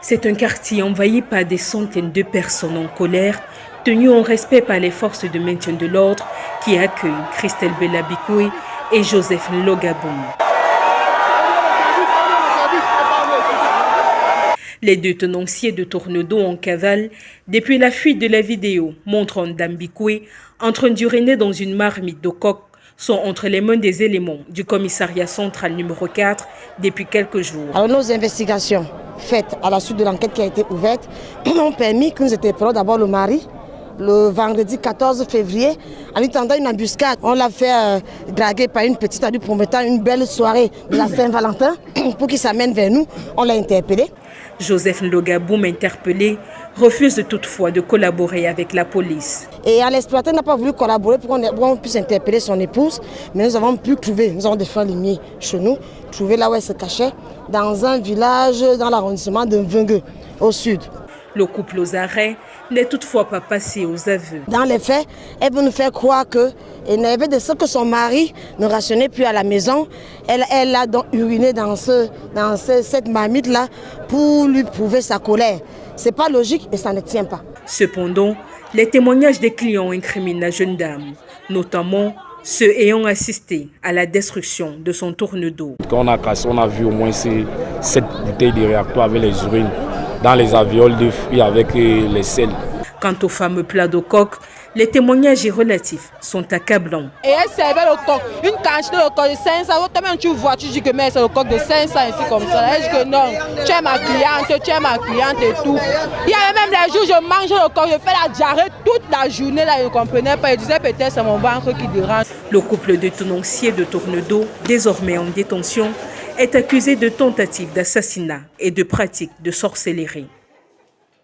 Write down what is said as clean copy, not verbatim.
C'est un quartier envahi par des centaines de personnes en colère, tenues en respect par les forces de maintien de l'ordre qui accueillent Christelle Bella-Bikoué et Joseph Nlogaboum. Les deux tenanciers de Tournedo en cavale, depuis la fuite de la vidéo montrant Dame Bikoué en train d'uriner dans une marmite de coq, sont entre les mains des éléments du commissariat central numéro 4 depuis quelques jours. Alors nos investigations faites à la suite de l'enquête qui a été ouverte ont permis que nous interpellons d'abord le mari le vendredi 14 février en lui tendant une embuscade. On l'a fait draguer par une petite en lui promettant une belle soirée de la Saint-Valentin pour qu'il s'amène vers nous. On l'a interpellé. Joseph Nlogaboum, interpellé, refuse toutefois de collaborer avec la police. Et l'exploitant n'a pas voulu collaborer pour qu'on puisse interpeller son épouse, mais nous avons pu trouver, nous avons des frères limiers chez nous, trouver là où elle se cachait, dans un village dans l'arrondissement de Mvengue, au sud. Le couple aux arrêts n'est toutefois pas passé aux aveux. Dans les faits, elle veut nous faire croire qu'elle n'avait de ce que son mari ne rationnait plus à la maison. Elle a donc uriné dans cette marmite-là pour lui prouver sa colère. Ce n'est pas logique et ça ne tient pas. Cependant, les témoignages des clients incriminent la jeune dame, notamment ceux ayant assisté à la destruction de son tourne-dos. Quand on a cassé, on a vu au moins 7 bouteilles de réacteur avec les urines dans les alvéoles de fruits avec les sels. Quant au fameux plat de coq, les témoignages relatifs sont accablants. Et elle servait le coq, une quantité de coq de 500. Toi-même tu vois, tu dis que mais c'est le coq de 500 ici comme ça. Elle dit que non, tu es ma cliente et tout. Il y avait même les jours je mange le coq, je fais la diarrhée toute la journée là, je ne comprenais pas. Je disais peut-être c'est mon ventre qui dérange. Le couple de tenanciers de Tournedo, désormais en détention, est accusé de tentative d'assassinat et de pratique de sorcellerie.